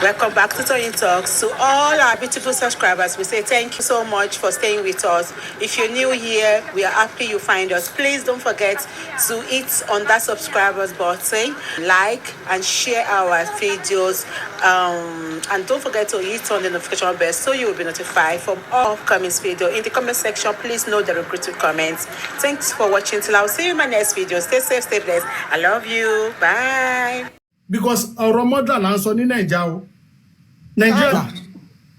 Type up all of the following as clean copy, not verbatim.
Welcome back to Toyin Talks. To all our beautiful subscribers, we say thank you so much for staying with us. If you're new here, we are happy you find us. Please don't forget to hit on that subscribers button, like and share our videos. And don't forget to hit on the notification bell so you will be notified from all upcoming videos. In the comment section, please note the regretful comments. Thanks for watching. Till I'll see you in my next video. Stay safe, stay blessed. I love you. Bye. Because our mother lands on in Nigeria.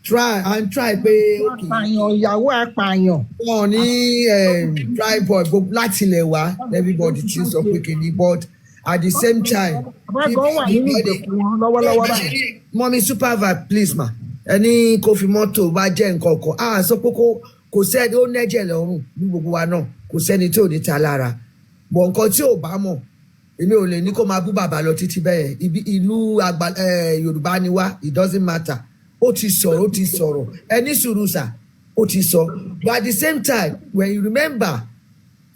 Try pé apààyàn ìyàwó apààyàn wọn ní PrimeBoy gbogbo láti ilẹ̀ wá everybody ti sọ pé kìíní but at the same time mọ́mí super vibe please ma ẹni kò fi mọ́tò bá jẹ́ nǹkan kan sọ pé kò sẹ́ni ó nẹ́jẹ̀ lọ́rùn ní gbogbo wa náà kò sẹ́ni tí ò ní ta lára bọ̀ nǹkan tí ò bá mọ̀ èmi ò lè ní kó máa bú bàbá lọ títí bẹ́ẹ̀ ibi ìlú Yorùbá ni wá it doesn't matter ó ti sọ̀rọ̀ ẹni sùúrù sà ó ti sọ but at the same time when you remember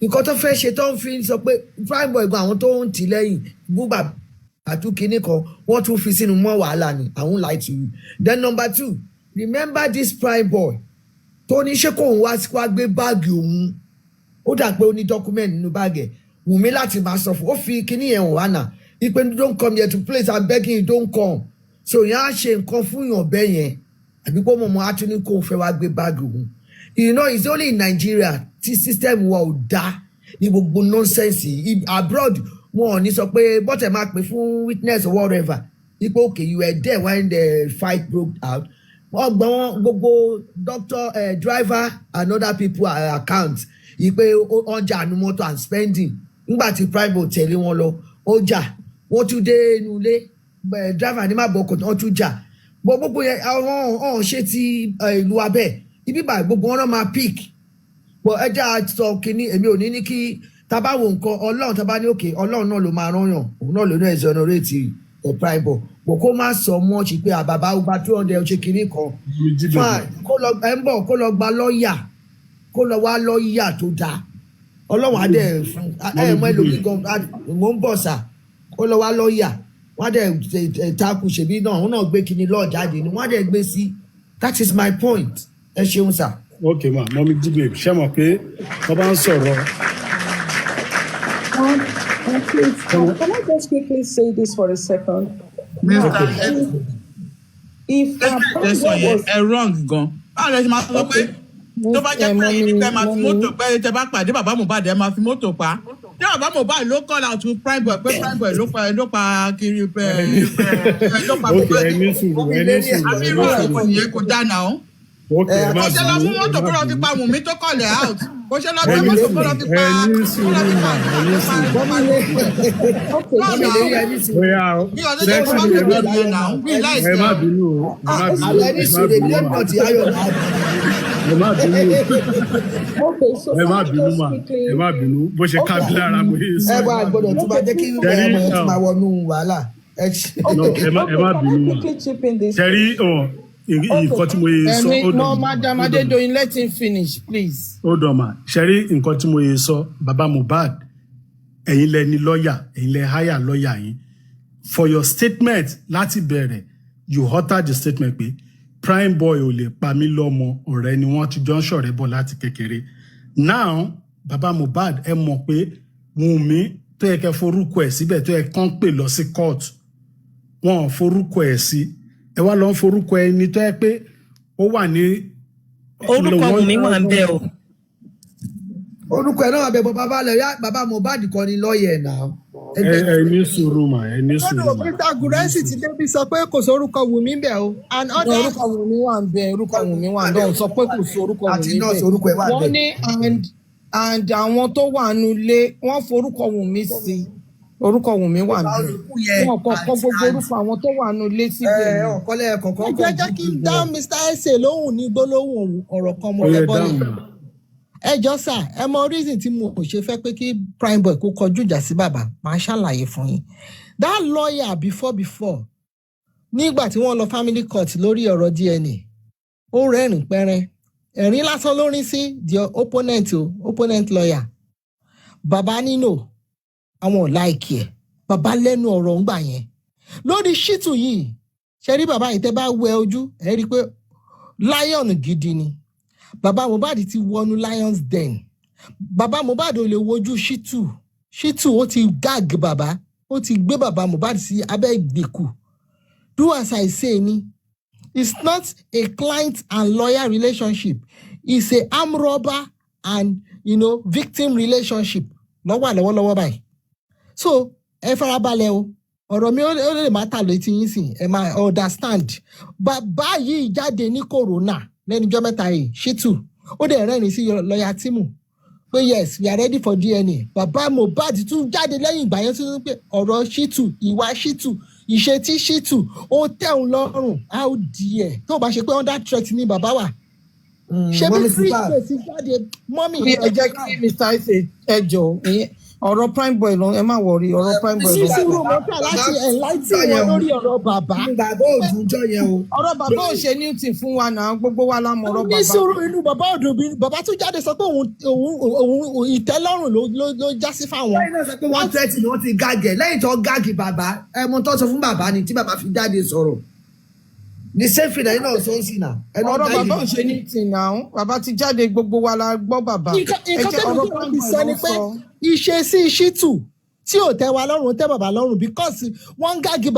nǹkan tó fẹ́ ṣe tó ń fi sọ pé PrimeBoy gan àwọn tó ń tì lẹ́yìn bú bàbá àtúnkìní kan wọ́n tún fi sínú mọ́ wàhálà ni I won't lie to you. Then number 2 remember this PrimeBoy tó ní ṣé kò ń wá gbé báàgì òun ó dà pé ó ní document nínú báàgì ẹ̀ wùmí láti máa sọ fún ó fi kíní yẹn wà náà ipe don't come here to place I'm begging you don't come so yẹn á ṣe nǹkan fún yàn bẹ́ẹ̀ yẹn àbí pé mọ̀mọ́ á tún ní kó fẹ́ wá gbé báàgì òun you know it's only in Nigeria tí system wa ò dá ní gbogbo nonsense abroad wọn ò ní sọ pé bọ́tẹ̀ máa pè fún witness or whatever ipe okay you were there when the fight broke out wọ́n gbọ́n gbogbo doctor driver and other people account ipe ọjà àánú mọ́tò and spending nígbà tí PrimeBoy tẹ̀lé wọn lọ ọjà wọ́n tún dé inú ilé driver ní má bọ̀ ọkọ̀ wọ́n tún jà gbogbo yẹn àwọn ṣe ti ìlú abẹ́ ibi báyìí gbogbo wọn náà máa pick bọ̀ ẹja sọ kínní èmi ò ní kí tábà wo nǹkan ọlọ́run tábà ní òkè ọlọ́run náà ló máa rányàn òun náà ló ní exonerate PrimeBoy bọ̀ kó má sọ mọ́ọ̀ṣì pé àbàbà ó gba 200 ṣe kínní kan fine kó lọ gba lọ́ọ̀yà kó lọ wá lọ́ọ̀yà tó dáa ọlọ́run adé mọ́ ẹlòmíì gan mò ń bọ̀ sà kó lọ wá lọ́ọ̀yà wọ́n dẹ̀ takù ṣèbí náà wọ́n náà gbé kíní lọ́ọ̀ jáde ni wọ́n dẹ̀ gbé sí that is my point ẹ ṣeun sà. ok ma mọ́mí jíbe ṣé mọ̀ pé wọ́n bá ń sọ̀rọ̀. Can I just quickly say this for a second? If wrong gan báwo lè ṣe máa sọ pé tó bá jẹ́ pé ẹ̀yin tẹ́ máa fi mọ́tò pé tẹ́ bá pàdé bàbá Mohbad ẹ máa fi mọ́tò pa tí bàbá Mohbad ló call out to PrimeBoy pé PrimeBoy ló pa kiri ló pa gbogbo ẹni sùúrù àbí irú ọ̀rọ̀ yẹn kò dáa náà kò ṣe lọ fún mọ́tò kó lọ fi pa Wùnmí tó call out kò ṣe lọ fún mọ́tò kó lọ fi pa ẹ má bínú ẹ má bínú bó ṣe ká bí lára mo yé sọ. ẹ bá gbọ́dọ̀ tó bá jẹ́ kí ọmọ ẹ ti máa wọnú wàhálà. ẹ má bínú tẹ̀rí nǹkan tí mo yé sọ. Madam Adedoyin, let him finish please. ó dọ̀ mà ṣẹ́rí nǹkan tí mo yé sọ bàbá Mohbad ẹ̀yin lẹ ní lọ́ọ̀yà ẹ̀yin lẹ háyà lọ́ọ̀yà yín for your statement láti bẹ̀rẹ̀ you utter the statement pé PrimeBoy ò lè pa mí lọ́mọ ọ̀rẹ́ ni wọ́n ti jọ ń ṣọ̀rẹ́ bọ̀ láti kékeré now bàbá Mohbad ẹ mọ̀ pé Wùnmí tó yẹ kẹ́ forúkọ ẹ̀ síbẹ̀ tó yẹ kán pè lọ sí court wọn ò forúkọ ẹ̀ sí ẹ wá lọ ń forúkọ ẹni tó yẹ pé ó wà ní. orúkọ Wùnmí wà ń bẹ o. orúkọ ẹ náà wà bẹ bàbá Mohbad kọ́ ni lọ́ọ̀yà ẹ̀ náà. ẹ ní sùúrù mà ẹ ní sùúrù mà. Peter Guresi ti débi sọ pé kò sí orúkọ Wùnmí bẹ́ẹ̀ o. orúkọ Wùnmí wà ń bẹ orúkọ Wùnmí wà ń bẹ sọ pé kò sí orúkọ Wùnmí bẹ́ẹ̀ wọ́n ní and àwọn tó wà nulẹ̀ wọ́n forúkọ Wùnmí sí orúkọ Wùnmí wà ní wọn kọ́kọ́ gbogbo orúkọ àwọn tó wà nulẹ̀ síbẹ̀ ẹ jẹ́ kí n dá Mr. Ese lóhùn ní gbólóhùn ọ̀rọ̀ kan mo fẹ́ bọ́ ni. ẹ jọ sà ẹ mọ reason tí mo kò ṣe fẹ́ pé kí PrimeBoy kó kọjú ìjà sí bàbá máa ṣàlàyé fún yín. That lawyer before nígbà tí wọ́n lọ family court lórí ọ̀rọ̀ DNA ó rẹ́rìn pẹ́rẹ́ ẹ̀rín lásán ló rí sí the opponent lawyer bàbá nínú àwọn ò láìkí ẹ̀ bàbá lẹ́nu ọ̀rọ̀ ń gbà yẹn lórí Shittu yìí ṣe rí bàbá yìí tẹ́ bá wẹ ojú ẹ rí i pé lion gidi ni bàbá Mohbad ti wọnú lions den bàbá Mohbad ò lè wojú Shittu ó ti gag bàbá ó ti gbé bàbá Mohbad sí abẹ́ ìgbèkù do as I say ni it's not a client and lawyer relationship it's a arm robber and victim relationship lọ́wọ́lọ́wọ́ báyìí so ẹ farabalẹ̀ o ọ̀rọ̀ mi ó lè má ta létí yín sìn ẹ máa understand bàbá yìí jáde ní corona lẹ́nujọ́ mẹ́ta yìí Shittu ó dẹ̀ rẹ́rìn sí lọ́ọ̀yà Tímù pé yes we are ready for DNA bàbá Mohbad tún jáde lẹ́yìn ìgbà yẹn tún pé ọ̀rọ̀ Shittu ìwà Shittu ìṣe tí Shittu ó tẹ̀hún lọ́rùn how dare tó bá ṣe pé under threat ni bàbá wà ṣé bí free space jáde mọ́mì. ẹ jẹ́ kí Mr. Ife ẹ jọ ọ̀rọ̀ PrimeBoy lọ ẹ má wọrí ọ̀rọ̀ PrimeBoy lọ. sísúrò mọ́tà láti enlighten wọn lórí ọ̀rọ̀ bàbá. bàbá òdùnjọ yẹn o. ọ̀rọ̀ bàbá ò ṣe newton fún wa náà gbogbo wa la mọ̀ ọ̀rọ̀ bàbá. nísúrò inú bàbá òdòbí bàbá tún jáde sọ pé òun ìtẹ́lọ́rùn ló já sí fáwọn. lẹ́yìn náà sọ pé wọ́n tẹ́tì ni wọ́n ti gáàgì lẹ́yìn tó gáàgì bàbá ẹ̀mú tó sọ fún bàbá ni tí bàbá fi jáde sọ̀rọ̀ ní sẹ́fì lẹ́yìn náà sọ ń sìn náà. ọ̀rọ̀ bàbá ò ṣe newton náà bàbá ti jáde gbogbo wa la gbọ́ bàbá. nǹkan tẹ́lẹ̀ tí wọ́n ti sọ ni pé ìṣesí Shittu tí ò tẹ́ wa lọ́rùn tẹ́ bàbá lọ́rùn because wọ́n ń gáàgì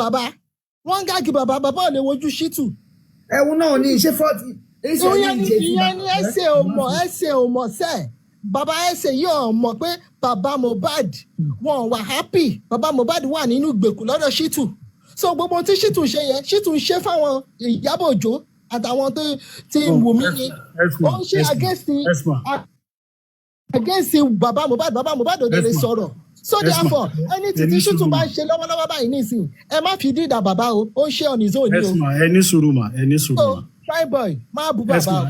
bàbá bàbá ò lè wojú Shittu. ẹ̀wù náà ní iṣẹ́ fọ́ọ̀tì. ìyẹn ni ẹsẹ̀ ò mọ̀ sẹ́ẹ̀ bàbá ẹsẹ̀ yìí ò mọ̀ pé bàbá Mohbad wọn wà happy bàbá Mohbad wà nínú ìgbèkùn lọ́dọ̀ Shittu so gbogbo tí Shittu ṣe yẹn Shittu ń ṣe fáwọn Ìyábọ̀ Òjó àtàwọn tó ti wù mí ni ó ń ṣe against bàbá Mohbad ò lè sọ̀rọ̀ so therefore anything tí Shittu bá ń ṣe lọ́wọ́lọ́wọ́ báyìí nísìnyí ẹ má fi dídà bàbá o ó ń ṣe on his own ni o. ẹni sùúrù mà. so PrimeBoy má bú bàbá o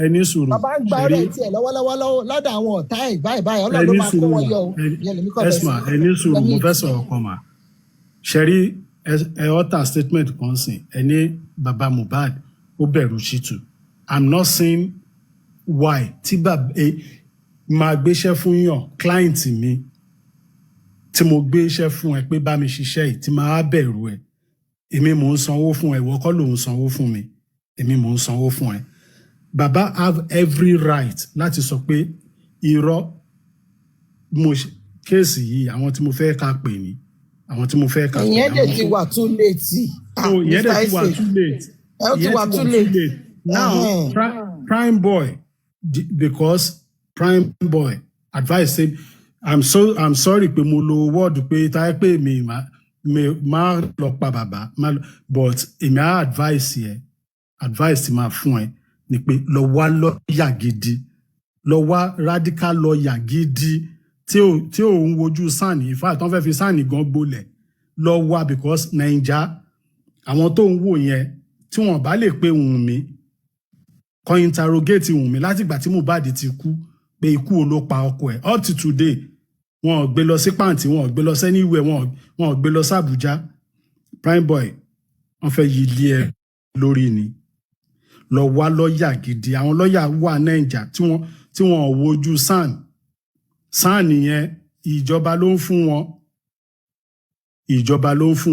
ẹni sùúrù. bàbá ń gba ọ̀rẹ́ tiẹ̀ lọ́wọ́lọ́wọ́ lọ́dọ̀ àwọn ọ̀tá ẹ̀ báyìí ọlọ́run ló máa kó wọn yọ o. ẹni sùúrù mo fẹ́ sọ̀rọ̀ kan mà ṣẹ́rí ẹ ọ̀tà statement kan sìn ẹni bàbá Mohbad ó bẹ̀rù Shittu I'm not saying why tí bàbá máa gbéṣẹ́ fún yàn client mi tí mo gbéṣẹ́ fún ẹ pé bá mi ṣiṣẹ́ yìí tí máa bẹ̀rù ẹ èmi mò ń sanwó fún ẹ ìwọ kọ́ ló ń sanwó fún mi èmi mò ń sanwó fún ẹ bàbá have every right láti sọ pé irọ́ mo kéèsì yìí àwọn tí mo fẹ́ ká pè ní àwọn tí mo fẹ́ ká pè ní. ìyẹn dẹ̀ ti wà too late. ìyẹn dẹ̀ ti wà too late. ẹ ti wà too late. now PrimeBoy because PrimeBoy advice say I'm sorry pé mo lo word pé táyé pé mi máa lọ pa bàbá but èmi á advice ti máa fún ẹ ni pé lọ wá lọ́ọ̀yà gidi lọ wá radical lọ́ọ̀yà gidi tí ò ń wojú sani in fact wọ́n fẹ́ fi sani gan gbolẹ̀ lọ wá because naija àwọn tó ń wò yẹn tí wọ́n bá lè pe Wùnmí kọ́ interrogate Wùnmí látìgbà tí Mohbad ti kú pé ikú ò ló pa ọkọ ẹ̀ up to today wọn ò gbé lọ sí pàǹtí wọn ò gbé lọ sẹ́ni ìwé wọn ò gbé lọ sí Àbújá PrimeBoy wọ́n fẹ́ yí ilé ẹ lórí ni lọ wá lọ́ọ̀yà gidi àwọn lọ́ọ̀yà wà Naija tí wọ́n ò wojú SAN yẹn ìjọba ló ń fún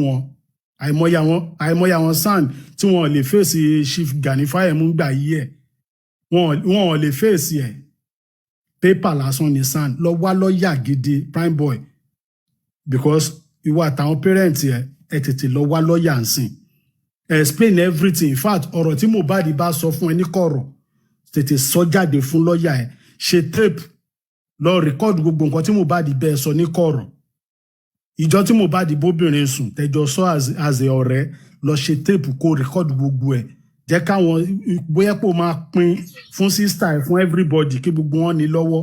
wọn àìmọye àwọn SAN tí wọ́n lè fèsì Chief Gani Fáyẹ̀mú gbà yí ẹ̀ wọ́n lè fèsì ẹ̀ pépà lásán ni SAN lọ wá lọ́ọ̀yà gidi PrimeBoy because ìwọ àtàwọn pẹ́rẹ́ǹtì ẹ tètè lọ wá lọ́ọ̀yà ń sìn explain everything in fact ọ̀rọ̀ tí Mohbad bá sọ fún ẹ ní kọ̀rọ̀ tètè sọ jáde fún lọ́ọ̀yà ẹ ṣe tape lọ record gbogbo nǹkan tí Mohbad bẹ́ẹ̀ sọ ní kọ̀rọ̀ ìjọ tí Mohbad bóbìnrin sùn tẹjọ sọ as a ọ̀rẹ́ lọ ṣe tape kó record gbogbo ẹ jẹ́ káwọn bóyá pò máa pín fún sister ẹ fún everybody kí gbogbo wọn ní lọ́wọ́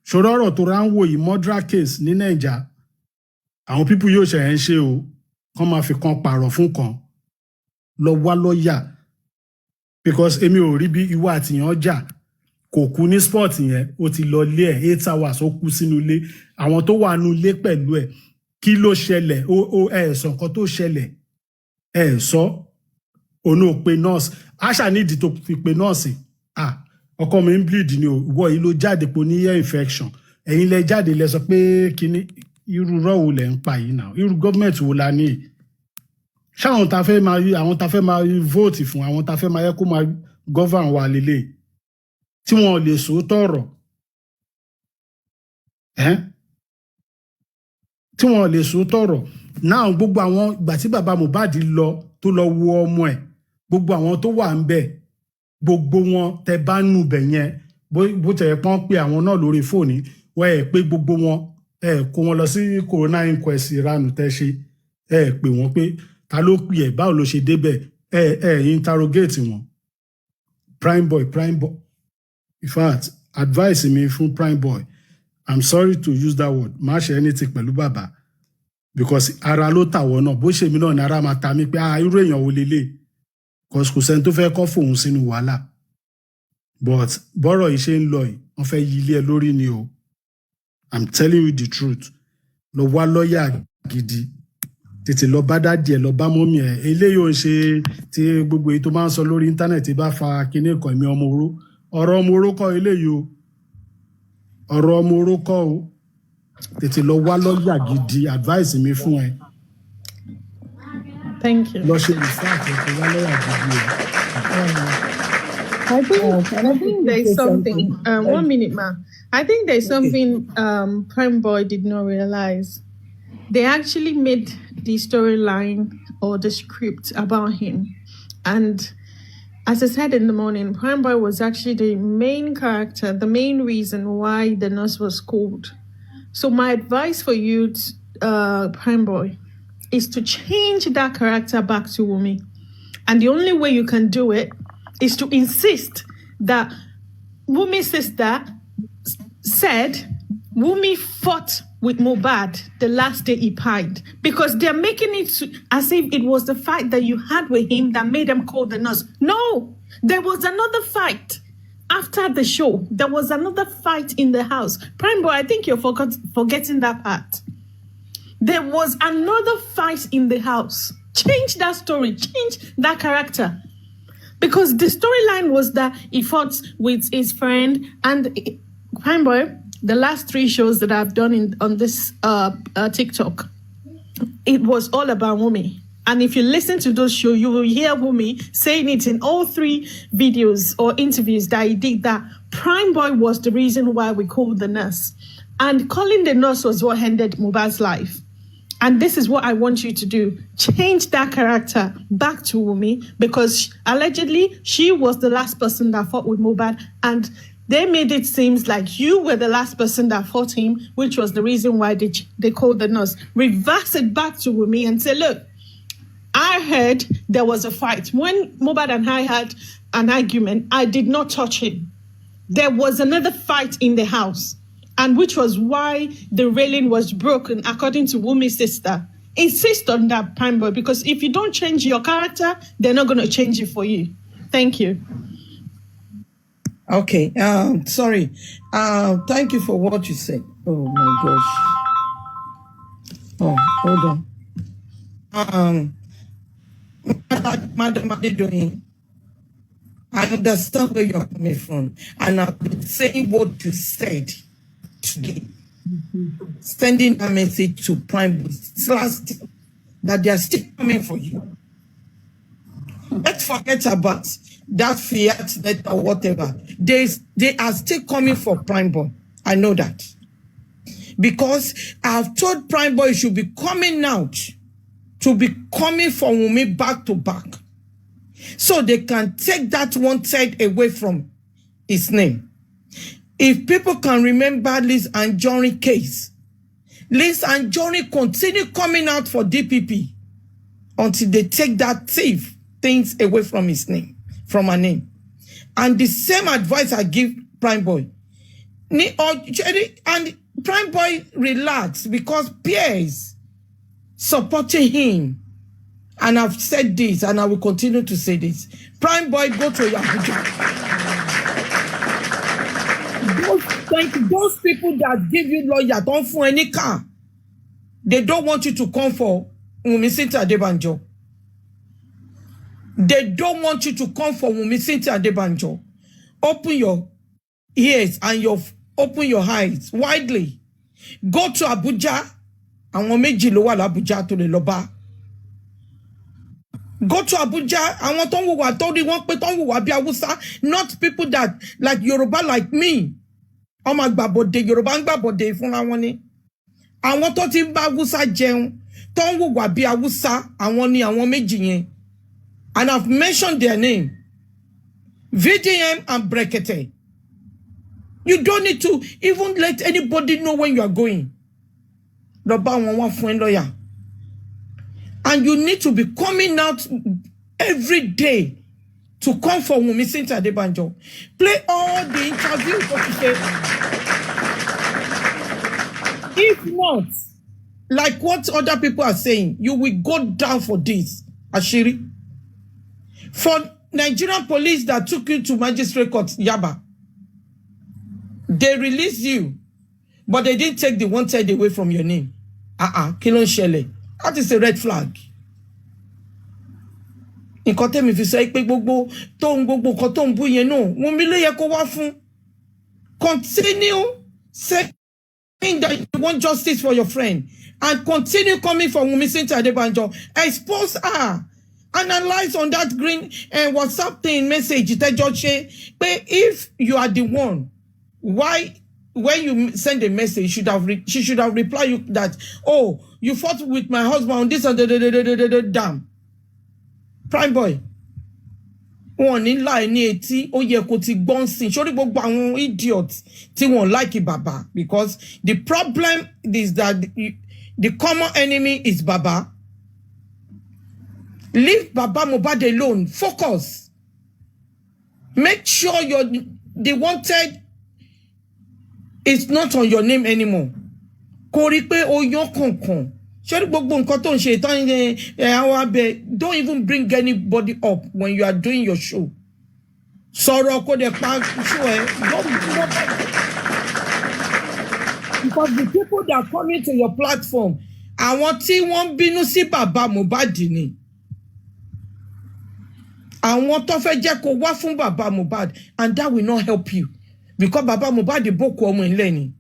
ṣòro ọ̀rọ̀ tó rà ń wò yìí murder case ní Naija àwọn pípù yóò ṣe ẹ̀ ń ṣe o kán máa fi kan pààrọ̀ fún kan lọ wá lọ́ọ̀yà because èmi ò rí bí ìwà àtìyàn jà kò kú ní sport yẹn ó ti lọ lé ẹ̀ 8 hours ó kú sínú ilé àwọn tó wà nínú ilé pẹ̀lú ẹ̀ kí ló ṣẹlẹ̀ ẹ̀ sọ nǹkan tó ṣẹlẹ̀ ẹ̀ sọ òun ò pe nurse àṣà nídìí tó fi pe nurse ọkọ mi ń bleed ni o ìwọ yìí ló jáde pé ó ní ear infection ẹ̀yin lẹ jáde lẹ sọ pé kíní irú rọ́wọ́ lẹ̀ ń pa yìí náà irú gọ́ọ̀mẹ̀ntì wo la ní ṣáwọn ta fẹ́ máa rí àwọn ta fẹ́ máa rí vote fún àwọn ta fẹ́ máa yẹ kó máa govern wa lélẹ̀ tí wọn ò lè sòótọ́ ọ̀rọ̀ tí wọn ò lè sòótọ́ ọ̀rọ̀ náà gbogbo àwọn ìgbà tí bàbá Mohbad lọ tó lọ wo ọmọ ẹ̀ gbogbo àwọn tó wà ń bẹ̀ gbogbo wọn tẹ bá nù bẹ̀ yẹn bó tẹ̀ pọ́n pé àwọn náà lórí fóònù wọ́n ẹ̀ pé gbogbo wọn ẹ̀ kó wọn lọ sí corona inquest ìranù tẹ́ ṣe ẹ̀ pé wọ́n pé ta ló pè ẹ̀ báwo ló ṣe débẹ̀ interrogate wọn PrimeBoy in fact advice mi fún PrimeBoy I'm sorry to use that word má ṣe anything pẹ̀lú bàbá because ara ló tàwọ̀ náà bó ṣe mí náà ní ara máa ta mí pé irú èèyàn wo lélẹ̀ kò sẹ́ni tó fẹ́ kọ́ fòun sínú wàhálà but bọ́rọ̀ yìí ṣe ń lọ yìí wọ́n fẹ́ yí ilé ẹ lórí ni o I'm telling you the truth lọ wá lọ́ọ̀yà gidi tètè lọ bá dádì ẹ lọ bá mọ́mí ẹ eléyìí ò ń ṣe tí gbogbo èyí tó máa ń sọ lórí íńtánẹ̀tì bá fa kinní kan ẹ̀mí ọmọ oró ọ̀rọ̀ ọmọ oró kọ́ eléyìí o ọ̀rọ̀ ọmọ oró kọ́ o tètè lọ wá lọ́ọ̀yà gidi advice mi fún ẹ. Thank you. lọ ṣe research ẹ kó wá lọ́ọ̀yà gidi o. I think there's something. 1 minute, ma. I think there's something PrimeBoy did not realize. They actually made the storyline or the script about him, and as I said in the morning, PrimeBoy was actually the main character, the main reason why the nurse was called. So my advice for you, PrimeBoy, is to change that character back to Wunmi, and the only way you can do it is to insist that Wumi's sister said Wunmi fought with Mohbad the last day he died, because they're making it as if it was the fight that you had with him that made them call the nurse. No, there was another fight after the show. There was another fight in the house. PrimeBoy, I think you're forgetting that part. There was another fight in the house. Change that story, change that character. Because the storyline was that he fought with his friend, and PrimeBoy, the last 3 shows that I've done on this TikTok, it was all about Wunmi. And if you listen to those shows, you will hear Wunmi saying it in all 3 videos or interviews that he did, that PrimeBoy was the reason why we called the nurse. And calling the nurse was what ended Mohbad's life. And this is what I want you to do. Change that character back to Wunmi, because allegedly she was the last person that fought with Mohbad, and they made it seem like you were the last person that fought him, which was the reason why they called the nurse. Reverse it back to Wunmi and say, look, I heard there was a fight. When Mohbad and I had an argument, I did not touch him. There was another fight in the house, and which was why the railing was broken, according to Wumi's sister. Insist on that, PrimeBoy, because if you don't change your character, they're not going to change it for you. Thank you. Okay, sorry. Thank you for what you said. Oh my gosh. Oh, hold on. Madam Adedoyin, I understand where you're coming from, and I've been saying what you said today. Sending a message to PrimeBoy that they are still coming for you. Let's forget about that fiat net or whatever. They are still coming for PrimeBoy. I know that. Because I've told PrimeBoy he should be coming out, to be coming for Wunmi back to back, so they can take that one side away from his name. If people can remember Liz Anjorin case, Liz Anjorin continue coming out for DPP until they take that thief things away from his name, from her name. And the same advice I give PrimeBoy. And PrimeBoy relax, because peers supporting him. And I've said this, and I will continue to say this. PrimeBoy, go to your Abuja. Those people that give you lawyer don't for any car. They don't want you to come for Wunmi Cynthia Adebanjo. They don't want you to come for Wunmi Cynthia Adebanjo. Open your ears and open your eyes widely. Go to Abuja. Àwọn méjì ló wà l'Abuja tó lè lọ bá. Go to Abuja. I want to go. I told you one be Hausa, not people that like Yoruba like me. Oh my God, Yoruba ń gbàbọ̀dé fún àwọn ni. Àwọn tó ti ń bá Hausa jẹun, tó ń wùwà bí Hausa, àwọn ni àwọn méjì yẹn. And I've mentioned their name. VDM and Brekete. You don't need to even let anybody know when you are going. Lọ́ba wọn wá fún ẹ lọ́yà. And you need to be coming out every day to come for Wunmi Cynthia Adebanjo. Play all the interviews. If not, like what other people are saying, you will go down for this, Ashiri. For Nigerian police that took you to magistrate court, Yaba, they released you, but they didn't take the wanted away from your name. Kilon Shele. That is a red flag. Nǹkan tẹ́mi fi sọ pé gbogbo nǹkan tó ń bú yẹn náà Wunmi ló yẹ kó wá fún. Continue saying that you want justice for your friend and continue coming for Wunmi Cynthia Adebanjo. Expose her. Analyze on that green WhatsApp thing message that George. But if you are the one, why when you send a message, she should have replied you that, oh, you fought with my husband on this and damn. PrimeBoy. One in line eti ó yẹ kó ti gbọ́n sin sórí gbogbo àwọn idiots tí wọ́n like Baba, because the problem is that the common enemy is Baba. Leave Baba Mohbad alone. Focus. Make sure the wanted is not on your name anymore. Kò rí pé o yan kankan. Ṣé gbogbo nǹkan tó ń ṣe tán àwọn abẹ, don't even bring anybody up when you are doing your show. Sọ̀rọ̀ kó dẹ̀ pa show ẹ. Because the people that are coming to your platform, àwọn tí wọ́n bínú sí Baba Mohbad ni. Àwọn tó fẹ́ jẹ́ kó wá fún Baba Mohbad, and that will not help you. Because Baba Mohbad boko ọmọ ilé ni.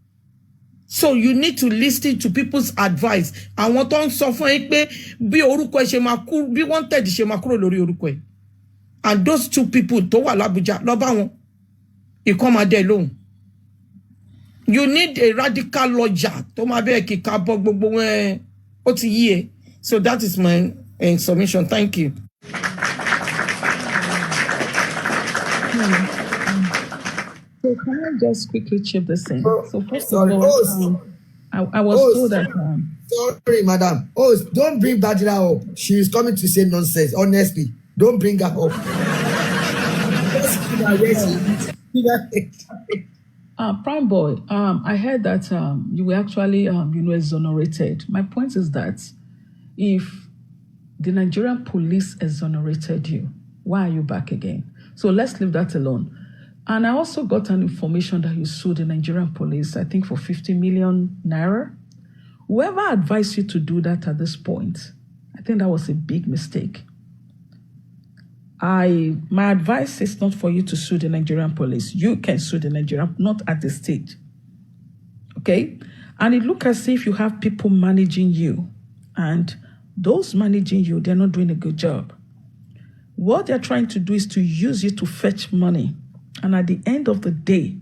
So you need to listen to people's advice. Àwọn tó ń sọ fún ẹ pé bí orúkọ ẹ ṣe máa kú, bí wanted ṣe máa kúrò lórí orúkọ ẹ. And those two people tó wà l'Abuja, lọ bá wọn. Ìkan máa dẹ lóhùn. You need a radical lawyer tó máa bẹ́ẹ̀ kíkà bọ́ gbogbo wọn ó ti yí ẹ. So that is my submission. Thank you. So can I just quickly chip this in? So first of all, I was told that. Sorry, madam. Oh, don't bring Badira up. She is coming to say nonsense. Honestly, don't bring her up. PrimeBoy, I heard that you were actually, exonerated. My point is that if the Nigerian police exonerated you, why are you back again? So let's leave that alone. And I also got an information that you sued the Nigerian police, I think for 50 million naira. Whoever advised you to do that at this point, I think that was a big mistake. My advice is not for you to sue the Nigerian police. You can sue the Nigerian, not at this stage. Okay? And it looks as if you have people managing you. And those managing you, they're not doing a good job. What they're trying to do is to use you to fetch money. And at the end of the day,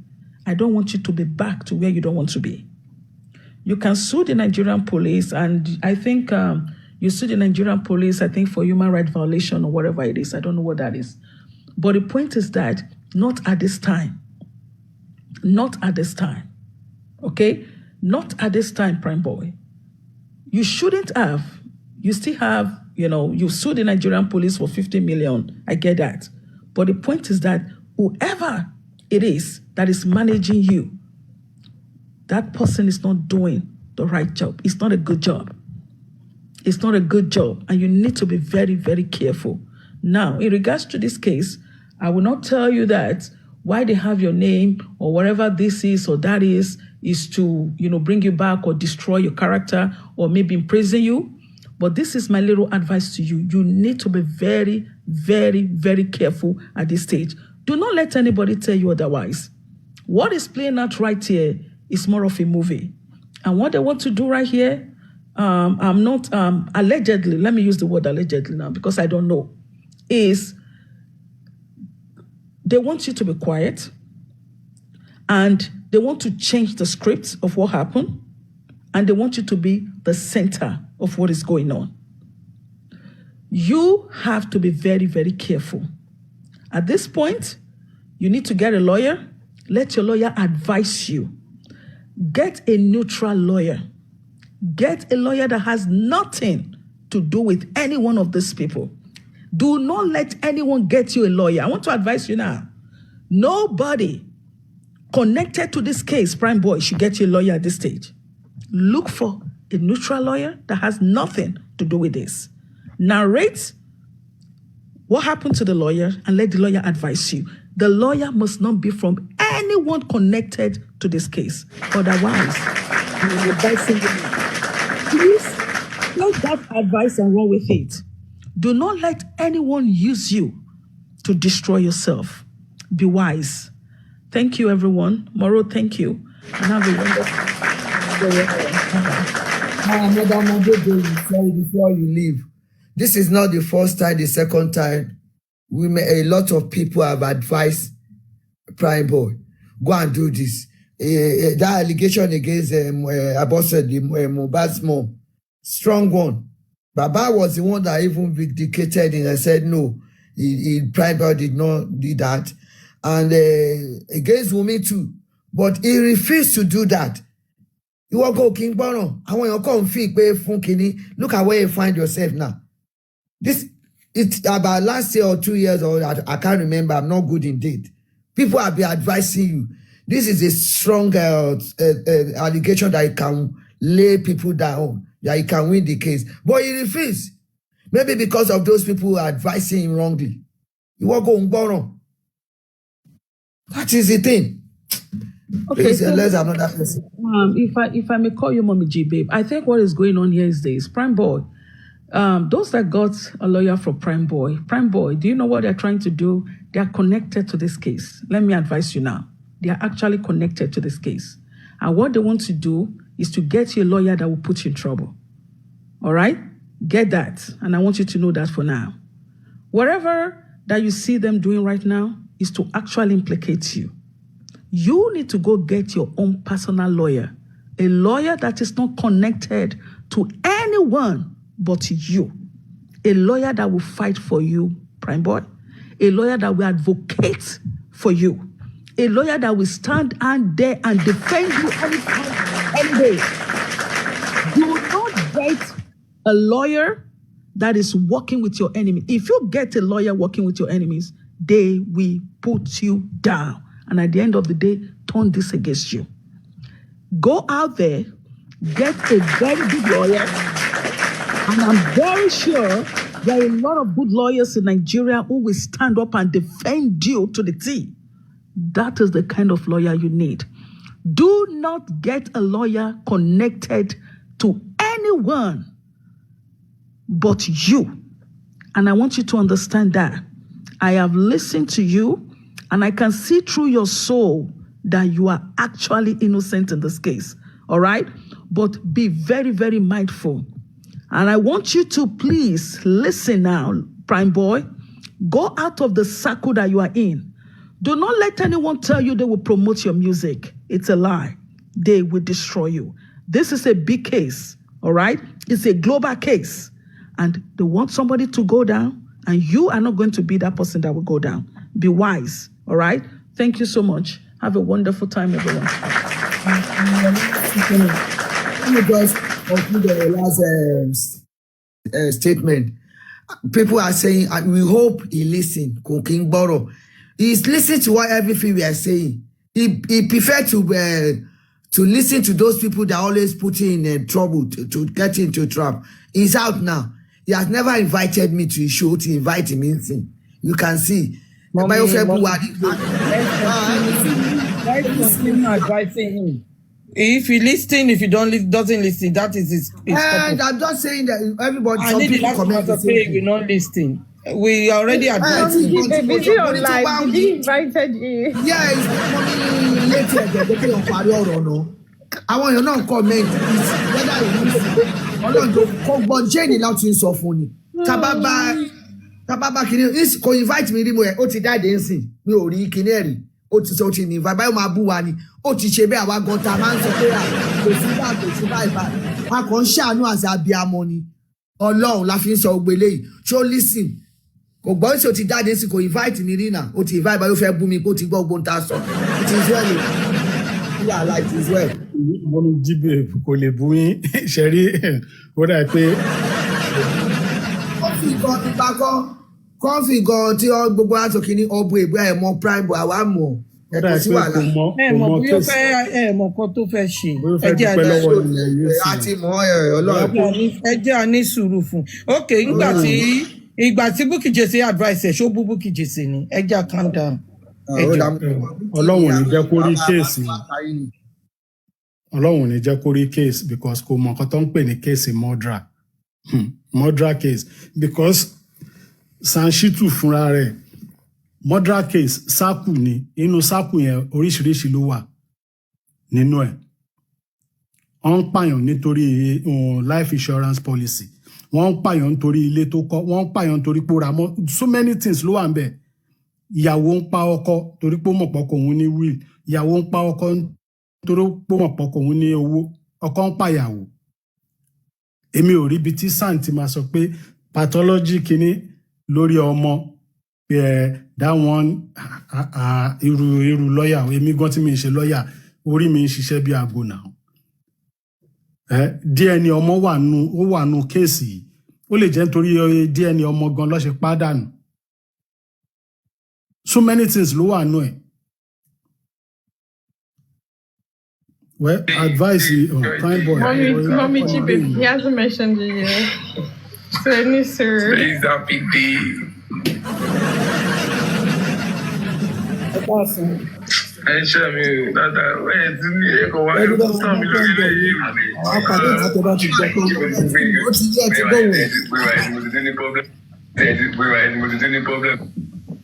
I don't want you to be back to where you don't want to be. You can sue the Nigerian police, and I think you sue the Nigerian police, I think, for human rights violation or whatever it is. I don't know what that is. But the point is that not at this time. Not at this time. Okay? Not at this time, PrimeBoy. You shouldn't have. You still have, you sued the Nigerian police for 50 million. I get that. But the point is that whoever it is that is managing you, that person is not doing the right job. It's not a good job. It's not a good job. And you need to be very, very careful. Now, in regards to this case, I will not tell you that why they have your name or whatever this is or that is to, bring you back or destroy your character or maybe imprison you. But this is my little advice to you. You need to be very, very, very careful at this stage. Do not let anybody tell you otherwise. What is playing out right here is more of a movie. And what they want to do right here, I'm not allegedly, let me use the word allegedly now because I don't know, is they want you to be quiet and they want to change the script of what happened and they want you to be the center of what is going on. You have to be very, very careful. At this point, you need to get a lawyer. Let your lawyer advise you. Get a neutral lawyer. Get a lawyer that has nothing to do with any one of these people. Do not let anyone get you a lawyer. I want to advise you now. Nobody connected to this case, PrimeBoy, should get you a lawyer at this stage. Look for a neutral lawyer that has nothing to do with this. Narrate what happened to the lawyer and let the lawyer advise you. The lawyer must not be from anyone connected to this case. Otherwise, you will be advising you. Please take that advice and run with it. Do not let anyone use you to destroy yourself. Be wise. Thank you, everyone. Moro, thank you. And have a Madam, sorry, before you leave. This is not the first time, the second time. A lot of people have advised PrimeBoy, go and do this. That allegation against Mohbad's mom, strong one. Baba was the one that even vindicated him and said no, PrimeBoy did not do that. And against Wunmi too. But he refused to do that. You will go King Bono. I want you to come feel pay fun kini. Look at where you find yourself now. It's about last year or 2 years old. I can't remember. I'm not good in date. People have been advising you. This is a strong allegation that you can lay people down, that you can win the case. But he refused. Maybe because of those people who are advising him wrongly. You will go Ngbono. That is the thing. Okay, please, so let's another person. If I may call you Mommy G, babe, I think what is going on here is this. PrimeBoy, those that got a lawyer for PrimeBoy, do you know what they're trying to do? They are connected to this case. Let me advise you now. They are actually connected to this case. And what they want to do is to get you a lawyer that will put you in trouble. All right? Get that. And I want you to know that for now. Whatever that you see them doing right now is to actually implicate you. You need to go get your own personal lawyer, a lawyer that is not connected to anyone but you, a lawyer that will fight for you, PrimeBoy, a lawyer that will advocate for you, a lawyer that will stand and there and defend you any day. Do not get a lawyer that is working with your enemy. If you get a lawyer working with your enemies, they will put you down. And at the end of the day, turn this against you. Go out there, get a very good lawyer. And I'm very sure there are a lot of good lawyers in Nigeria who will stand up and defend you to the T. That is the kind of lawyer you need. Do not get a lawyer connected to anyone but you. And I want you to understand that. I have listened to you, and I can see through your soul that you are actually innocent in this case. All right? But be very, very mindful. And I want you to please listen now, PrimeBoy. Go out of the circle that you are in. Do not let anyone tell you they will promote your music. It's a lie. They will destroy you. This is a big case, all right? It's a global case. And they want somebody to go down, and you are not going to be that person that will go down. Be wise, all right? Thank you so much. Have a wonderful time, everyone. Let me just conclude the last statement. People are saying, and we hope he listened, King Boro. He's listening to what everything we are saying. He prefer to listen to those people that always put him in trouble, to get into trap. He's out now. He has never invited me to his show to invite him in. You can see. Advising him. If you listen, if you doesn't listen, that is his and I'm just saying that everybody. I need the last one to say we not listen. We already advised him. Busy online. He invited you. Yeah, it's later. I want you not comment. Whether you Ọlọ́run tó kọ́ gbọ́ jẹ́ni láti sọ fún ni. Tábàbá kìíní kò invite mi rí mo yẹ ó ti jáde ń sìn mi ò rí kìíní ẹ̀rí ó ti sọ ó ti ní invite báyọ̀ máa bú wa ni ó ti ṣe bẹ́ẹ̀ àwa gan ta máa ń sọ pé kò sí báyìí a kàn ń ṣàánú àti abiyamọ ni Ọlọ́run la fi ń sọ gbogbo eléyìí ṣó listen kò gbọ́ sí ó ti jáde sí kò invite mi rí náà ó ti invite báyọ̀ fẹ́ bú mi kó ti gbọ́ gbóhùn ta sọ it is well you are like it is well. Mo ní jíbe kò lè bú yín ṣẹ́rí ó dà pé. Kọ́fì gan tí gbogbo aṣọ kìíní ọbọ èbú ẹ̀ mọ PrimeBoy àwa mọ̀ ẹ̀kọ́ sí wàhálà. ẹ mọ̀ kan tó fẹ́ ṣe a ti mọ̀ Ọlọ́run. ẹ jẹ́ a ní sùúrù fún ok ìgbà tí Bukky Jesse advice ẹ̀ ṣó bú Bukky Jesse ni ẹ jẹ́ a calm down. Ọlọ́run ò ní jẹ́ kó rí kéèsì Ọlọ́run ò ní jẹ́ kó rí kéèsì because kò mọ̀ nǹkan tó ń pè ní kéèsì murder case because Shittu fúnra rẹ̀ murder case sáàkù ni inú sáàkù yẹn oríṣiríṣi ló wà nínú ẹ̀ wọ́n ń pààyàn nítorí life insurance policy wọ́n ń pààyàn nítorí ilé tó kọ́ wọ́n ń pààyàn nítorí pé ó ra mọ́ so many things ló wà ń bẹ̀ ìyàwó ń pa ọkọ torí pé ó mọ̀ pọ̀ kòun ní will ìyàwó ń pa ọkọ torí pé ó mọ̀ pọ̀ kòun ní owó ọkọ ń pàyàwó èmi ò rí ibi tí sàn ti máa sọ pé pathology kìíní lórí ọmọ that one irú lọ́yà èmi gan tí mi ń ṣe lọ́yà orí mi ń ṣiṣẹ́ bí aago náà DNA ọmọ wà nù kéèsì yìí ó lè jẹ́ nítorí DNA ọmọ gan ló ṣe pàdánù so many things ló wà nù ẹ̀. Well, advice PrimeBoy. Mommy Ibeee, he hasn't mentioned you yet. So any sir. Please happy day. Ẹ ṣe mi dáadáa ẹ ti ní ẹ̀kọ́ wa ẹ tó sàn mí lórí ilé yìí. Àpàdé àti ọba ti jẹ kó o ti yẹ ti gbóhùn.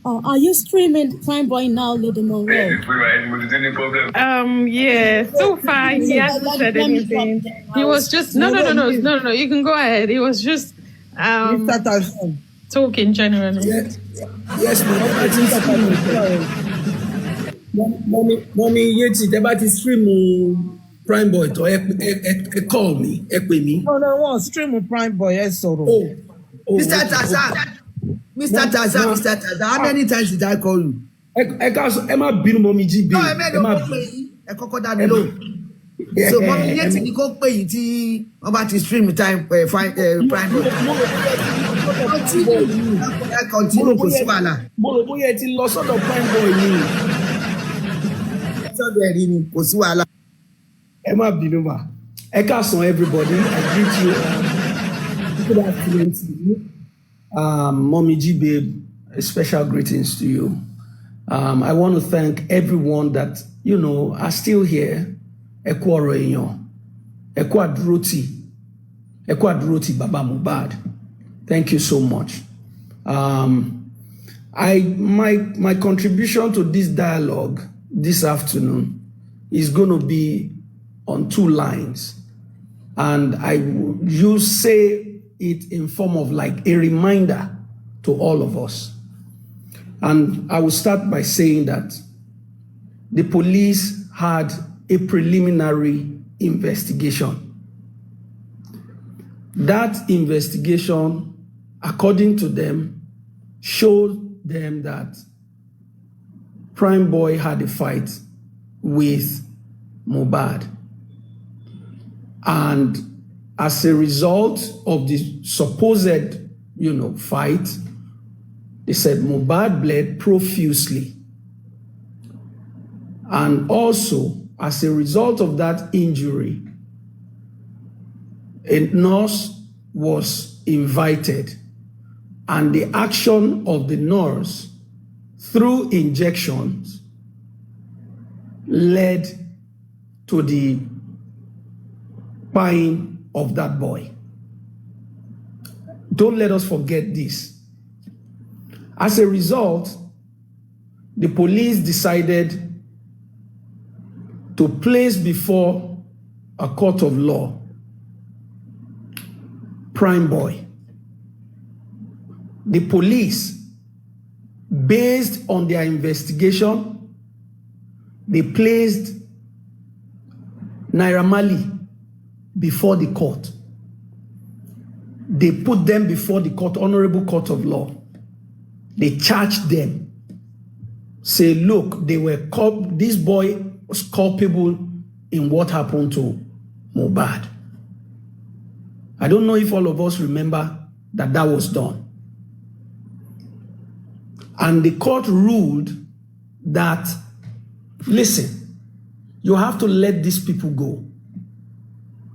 Are you streaming PrimeBoy now, Lady Monroe? Yeah. So far, he hasn't said anything. He was just no. You can go ahead. He was just talking generally. Yes, Mommy, Yeti, tẹ́ bá ti stream PrimeBoy tó ẹ call me, ẹ pè mí. No, wọ́n stream PrimeBoy ẹ sọ̀rọ̀. Mr. Taza, how many times did I call you? Ẹ má bínú Mommy GB. No, ẹ má bínú. Ẹ kọ́kọ́ dá mi lò. So Mommy Yeti ni kò pè yín tí wọ́n bá ti stream PrimeBoy. Continue kò sí wàhálà. Mo rò bóyá ẹ ti lọ sọ́dọ̀ PrimeBoy ni. Sọ́dọ̀ ẹ̀rí ni kò sí wàhálà. Ẹ má bínú ma. Ẹ káàsán everybody. I greet you. Good afternoon to you. Mommy GB, special greetings to you. I want to thank everyone that, are still here. Ẹ kú ọ̀rọ̀ èèyàn. Ẹ kú àdúrótì Baba Mohbad. Thank you so much. My contribution to this dialogue this afternoon is going to be on two lines. And you say it in form of like a reminder to all of us. And I will start by saying that the police had a preliminary investigation. That investigation, according to them, showed them that PrimeBoy had a fight with Mohbad. And as a result of the supposed, fight, they said Mohbad bled profusely. And also, as a result of that injury, a nurse was invited, and the action of the nurse through injections led to the dying of that boy. Don't let us forget this. As a result, the police decided to place before a court of law PrimeBoy. The police, based on their investigation, they placed Naira Marley before the court. They put them before the court, Honorable Court of Law. They charged them. Say, look, this boy was culpable in what happened to Mohbad. I don't know if all of us remember that was done. And the court ruled that, listen, you have to let these people go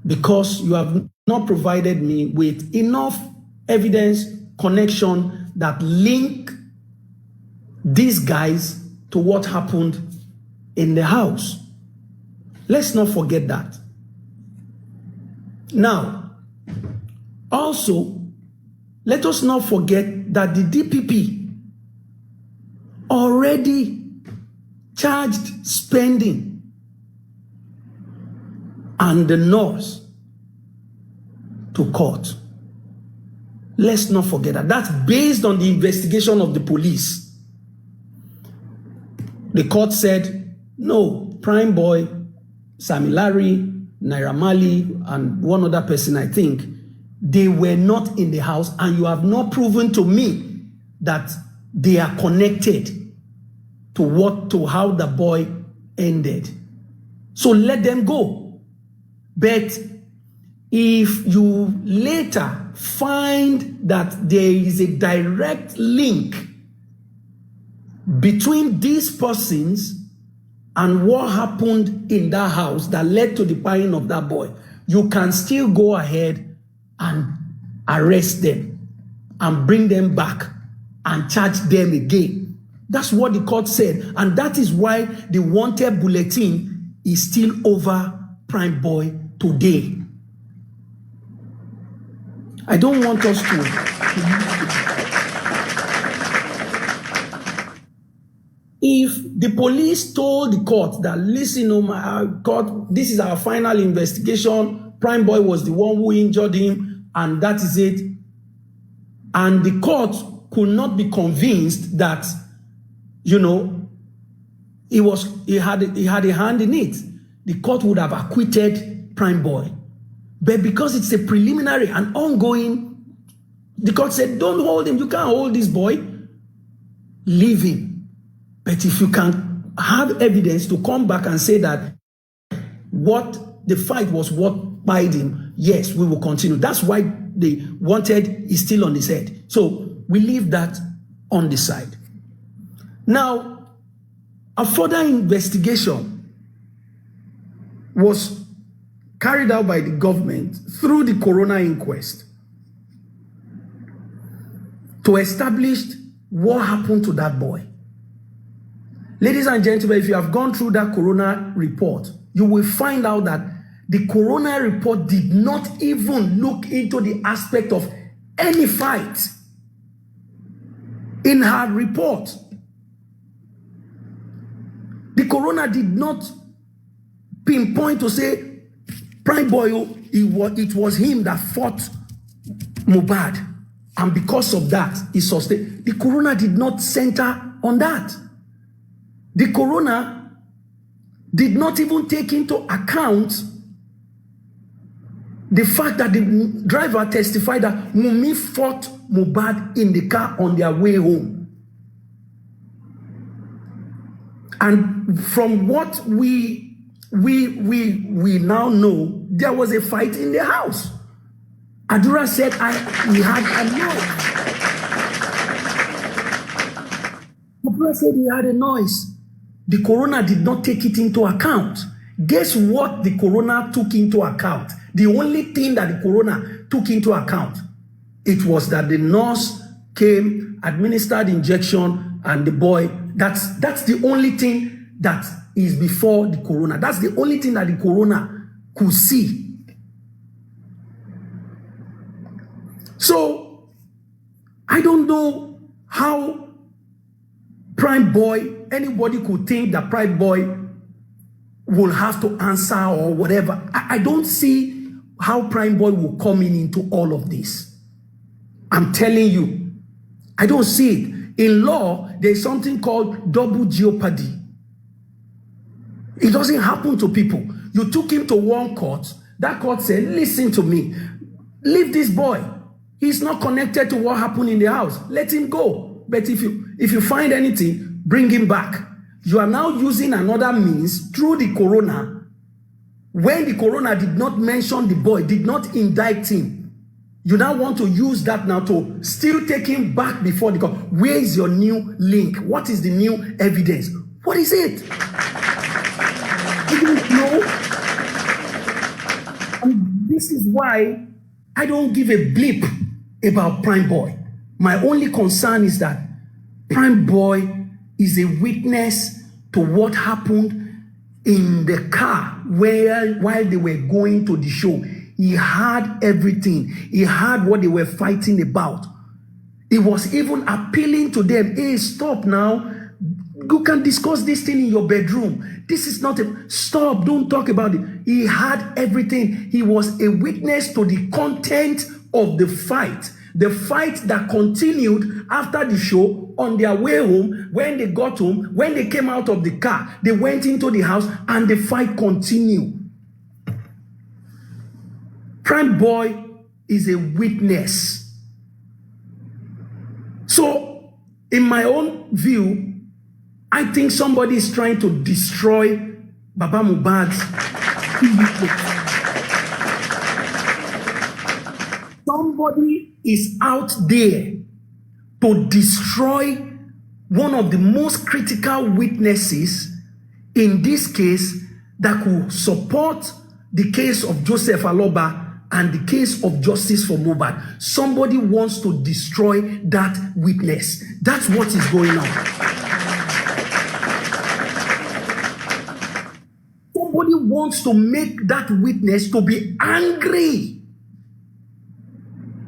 because you have not provided me with enough evidence, connection that link these guys to what happened in the house. Let's not forget that. Now, also, let us not forget that the DPP already charged spending and the nurse to court. Let's not forget that. That's based on the investigation of the police. The court said, no, PrimeBoy, Sammy Larry, Naira Marley, and one other person, I think, they were not in the house, and you have not proven to me that they are connected to how the boy ended. So let them go. But if you later find that there is a direct link between these persons and what happened in that house that led to the dying of that boy, you can still go ahead and arrest them and bring them back and charge them again. That's what the court said. And that is why the wanted bulletin is still over PrimeBoy today. I don't want us to... If the police told the court that, listen, oh my court, this is our final investigation, PrimeBoy was the one who injured him, and that is it, and the court could not be convinced that, you know, he had a hand in it, the court would have acquitted PrimeBoy. But because it's a preliminary and ongoing, the court said, don't hold him, you can't hold this boy, leave him. But if you can have evidence to come back and say that what the fight was what bied him, yes, we will continue. That's why the wanted is still on his head. So we leave that on the side. Now, a further investigation was carried out by the government through the coroner inquest to establish what happened to that boy. Ladies and gentlemen, if you have gone through that coroner report, you will find out that the coroner report did not even look into the aspect of any fight in her report. The coroner did not pinpoint to say, PrimeBoy, it was him that fought Mohbad, and because of that, he sustained. The coroner did not center on that. The coroner did not even take into account the fact that the driver testified that Wunmi fought Mohbad in the car on their way home. And from what we now know, there was a fight in the house. Adura said he had a noise. Adura said he had a noise. The coroner did not take it into account. Guess what the coroner took into account? The only thing that the coroner took into account, it was that the nurse came, administered injection, and the boy, that's the only thing that is before the coroner. That's the only thing that the coroner could see. So, I don't know how PrimeBoy, anybody could think that PrimeBoy will have to answer or whatever. I don't see how PrimeBoy will come into all of this. I'm telling you, I don't see it. In law, there's something called double jeopardy. It doesn't happen to people. You took him to one court. That court said, listen to me. Leave this boy. He's not connected to what happened in the house. Let him go. But if you find anything, bring him back. You are now using another means through the coroner. When the coroner did not mention the boy, did not indict him, you now want to use that now to still take him back before the court. Where is your new link? What is the new evidence? What is it? I don't know. And this is why I don't give a bleep about PrimeBoy. My only concern is that PrimeBoy is a witness to what happened in the car while they were going to the show. He had everything. He had what they were fighting about. He was even appealing to them. Hey, stop now. You can discuss this thing in your bedroom. This is not stop. Don't talk about it. He had everything. He was a witness to the content of the fight. The fight that continued after the show on their way home. When they got home, when they came out of the car, they went into the house and the fight continued. PrimeBoy is a witness. So, in my own view, I think somebody is trying to destroy Baba Mohbad's. Somebody is out there to destroy one of the most critical witnesses in this case that could support the case of Joseph Aloba and the case of justice for Mohbad. Somebody wants to destroy that witness. That's what is going on. Somebody wants to make that witness to be angry.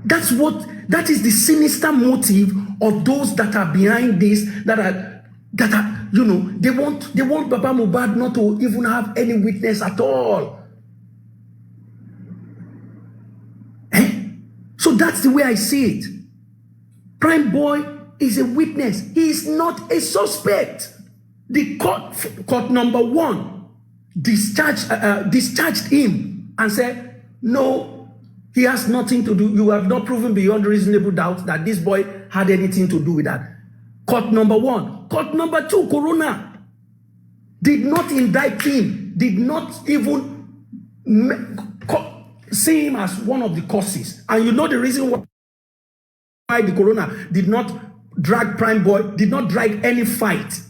That is the sinister motive of those that are behind this, that are, they want Baba Mohbad not to even have any witness at all. So that's the way I see it. PrimeBoy is a witness. He is not a suspect. The court number 1 discharged him and said, no, he has nothing to do. You have not proven beyond reasonable doubt that this boy had anything to do with that. Court number 1. Court number 2, Coroner, did not indict him, did not even see him as one of the causes. And you know the reason why the coroner did not drag PrimeBoy, did not drag any fight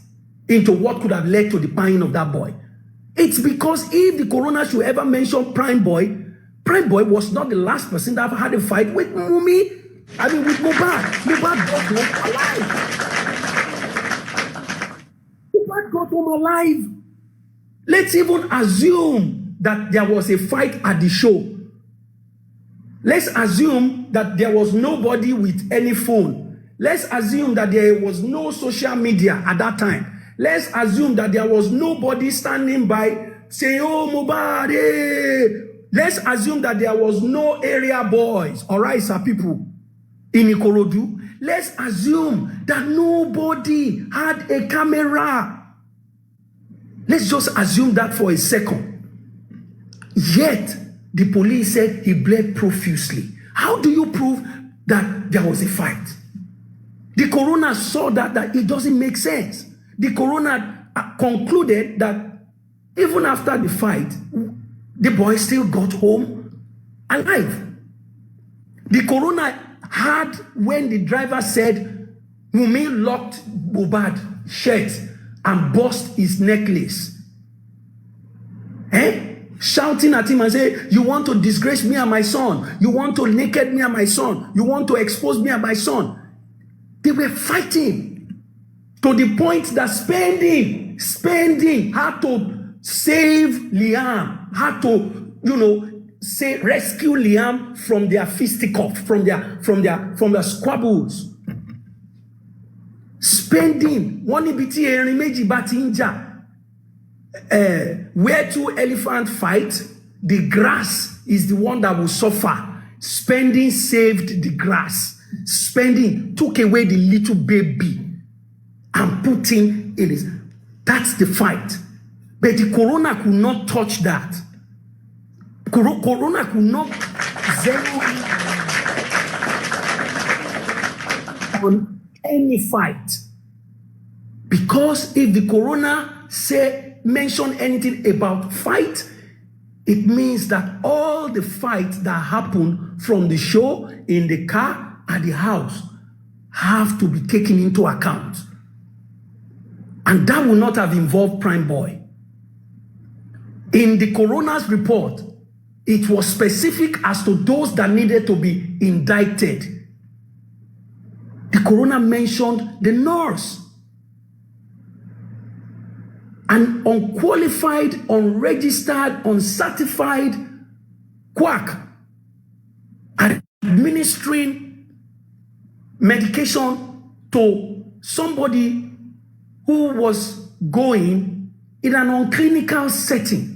into what could have led to the dying of that boy. It's because if the coroner should ever mention PrimeBoy was not the last person that had a fight with with Mohbad. Mohbad got home alive. Mohbad got home alive. Let's even assume that there was a fight at the show. Let's assume that there was nobody with any phone. Let's assume that there was no social media at that time. Let's assume that there was nobody standing by saying, oh, Mohbad, hey. Let's assume that there was no area boys, all right, sir, people in Ikorodu. Let's assume that nobody had a camera. Let's just assume that for a second. Yet, the police said he bled profusely. How do you prove that there was a fight? The coroner saw that it doesn't make sense. The coroner concluded that even after the fight, the boy still got home alive. The coroner had when the driver said, Wunmi locked Mohbad shirt and burst his necklace. Shouting at him and say, you want to disgrace me and my son. You want to naked me and my son. You want to expose me and my son. They were fighting to the point that spending had to save Liam, had to, rescue Liam from their fisticuff, from their squabbles. Spending, one ibiti erin meji bati inja. Where two elephants fight, the grass is the one that will suffer. Spending saved the grass. Spending took away the little baby and put him in his. That's the fight. But the corona could not touch that. Corona could not zero on any fight. Because if the corona mention anything about fight, it means that all the fights that happen from the show, in the car, at the house, have to be taken into account. And that will not have involved PrimeBoy. In the coroner's report, it was specific as to those that needed to be indicted. The coroner mentioned the nurse. An unqualified, unregistered, uncertified quack administering medication to somebody who was going in an unclinical setting.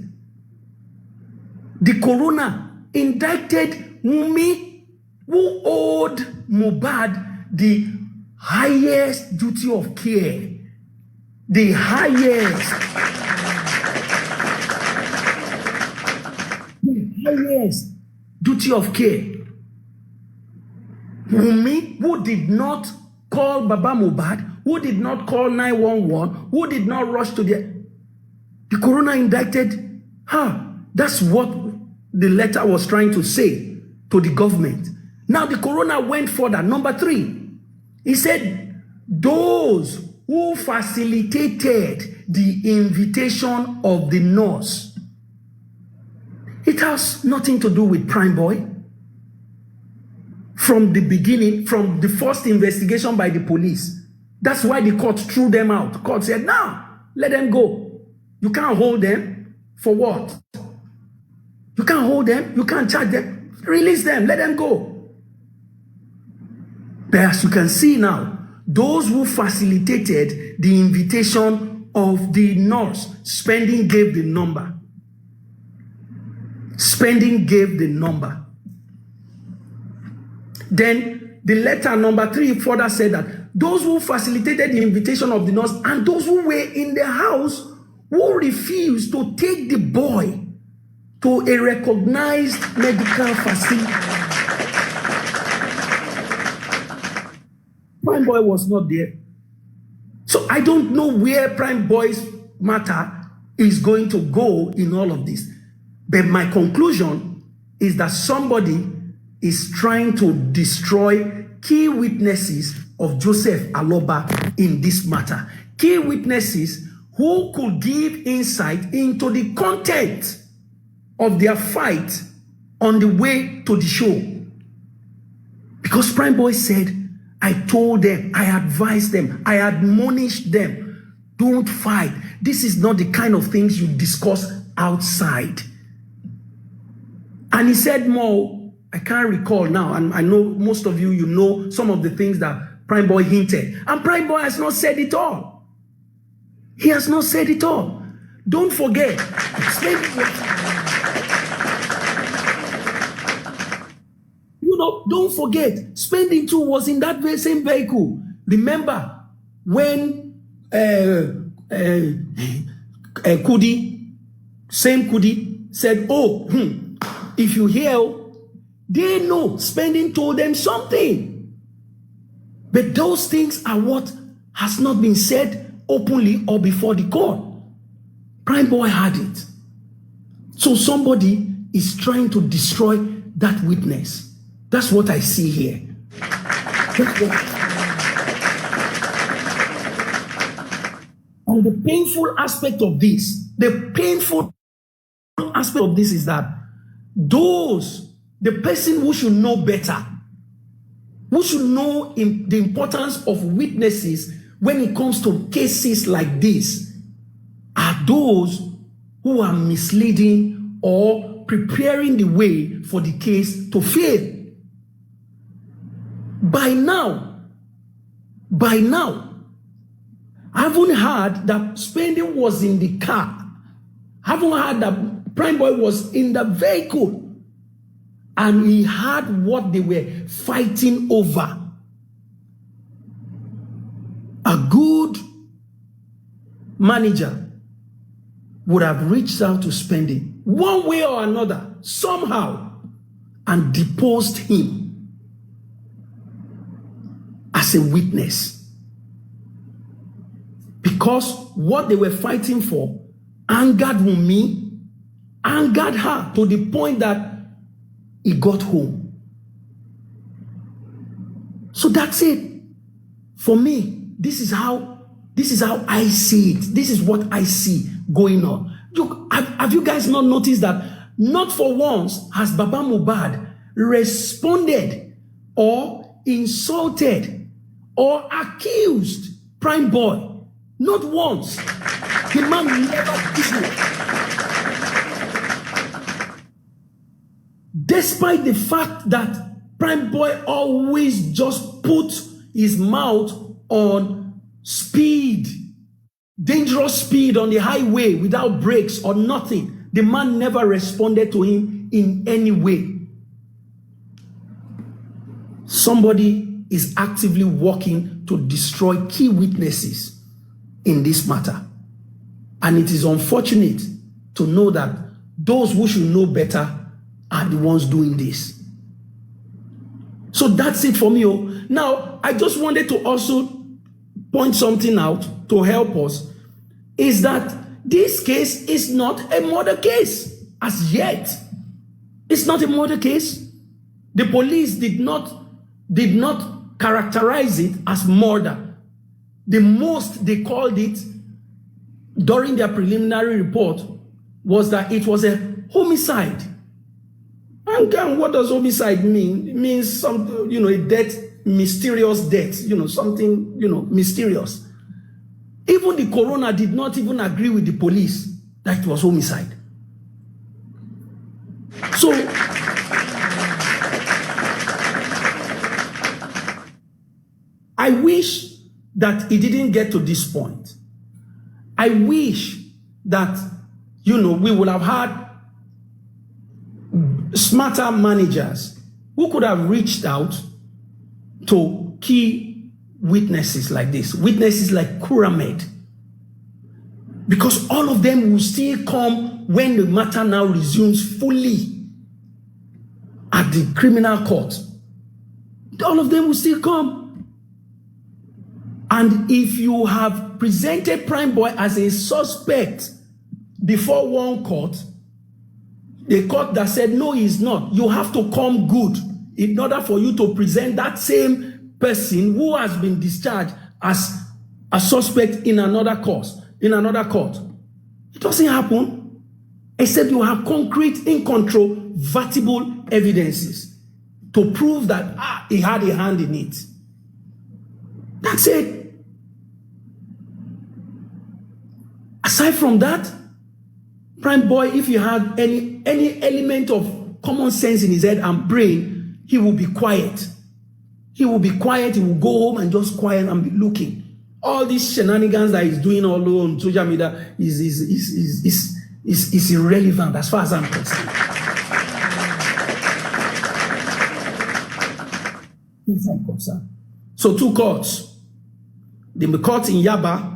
The coroner indicted Wunmi, who owed Mohbad the highest duty of care. The highest duty of care. Wunmi, who did not call Baba Mohbad, who did not call 911, who did not rush to the coroner indicted her. That's what the letter was trying to say to the government. Now the coroner went further. Number 3, he said, those who facilitated the invitation of the nurse. It has nothing to do with PrimeBoy. From the beginning, from the first investigation by the police, that's why the court threw them out. The court said, no, let them go. You can't hold them. For what? You can't hold them. You can't charge them. Release them. Let them go. But as you can see now, those who facilitated the invitation of the nurse, Spending gave the number. Spending gave the number. Then the letter number 3 further said that those who facilitated the invitation of the nurse and those who were in the house who refused to take the boy to a recognized medical facility. PrimeBoy was not there. So I don't know where PrimeBoy's matter is going to go in all of this. But my conclusion is that somebody is trying to destroy key witnesses of Joseph Aloba in this matter. Key witnesses who could give insight into the content of their fight on the way to the show. Because PrimeBoy said, I told them, I advised them, I admonished them, don't fight. This is not the kind of things you discuss outside. And he said more, I can't recall now, and I know most of you, you know some of the things that PrimeBoy hinted. And PrimeBoy has not said it all. He has not said it all. Don't forget, don't forget, Spending too was in that very same vehicle. Remember when Kudi, same Kudi, said, oh, if you hear, they know Spending told them something. But those things are what has not been said openly or before the court. PrimeBoy had it. So somebody is trying to destroy that witness. That's what I see here. And the painful aspect of this, is that the person who should know better, who should know the importance of witnesses when it comes to cases like this, are those who are misleading or preparing the way for the case to fail. By now, I haven't heard that Spending was in the car. I haven't heard that PrimeBoy was in the vehicle and he had what they were fighting over, a good manager would have reached out to Spending one way or another, somehow, and deposed him as a witness. Because what they were fighting for angered Wunmi, angered her to the point that he got home. So that's it. For me, this is how I see it. This is what I see going on. Look, have you guys not noticed that not for once has Baba Mohbad responded or insulted or accused PrimeBoy? Not once. The man never did it. Despite the fact that PrimeBoy always just put his mouth on speed, dangerous speed on the highway without brakes or nothing, the man never responded to him in any way. Somebody is actively working to destroy key witnesses in this matter. And it is unfortunate to know that those who should know better are the ones doing this. So that's it for me. Now, I just wanted to also point something out to help us, is that this case is not a murder case as yet. It's not a murder case. The police did not characterize it as murder. The most they called it during their preliminary report was that it was a homicide. And what does homicide mean? It means some, a death, mysterious death, something, mysterious. Even the coroner did not even agree with the police that it was homicide. So, I wish that it didn't get to this point. I wish that, we would have had smarter managers who could have reached out to key witnesses like this, witnesses like Kuramed, because all of them will still come when the matter now resumes fully at the criminal court. All of them will still come. And if you have presented PrimeBoy as a suspect before one court, the court that said, no, he's not, you have to come good in order for you to present that same person who has been discharged as a suspect in another court. It doesn't happen except you have concrete, incontrovertible evidences to prove that he had a hand in it. That's it. Aside from that, PrimeBoy, if he had any element of common sense in his head and brain, he will be quiet. He will be quiet. He will go home and just quiet and be looking. All these shenanigans that he's doing all on social media is irrelevant as far as I'm concerned. So 2 courts. The court in Yaba,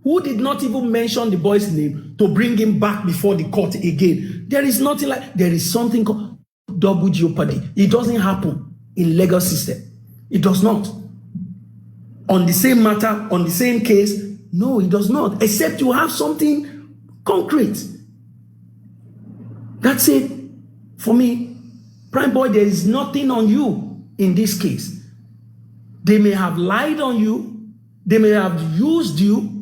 who did not even mention the boy's name to bring him back before the court again. There is nothing like, there is something called double jeopardy. It doesn't happen in legal system. It does not. On the same matter, on the same case, no, it does not. Except you have something concrete. That's it. For me, PrimeBoy, there is nothing on you in this case. They may have lied on you. They may have used you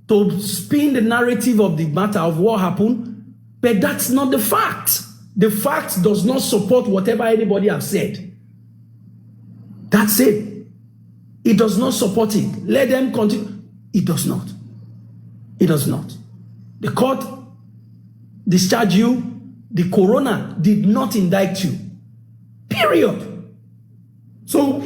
to spin the narrative of the matter of what happened, but that's not the fact. The fact does not support whatever anybody has said. That's it. It does not support it. Let them continue. It does not. It does not. The court discharged you the corona did not indict you. Period. So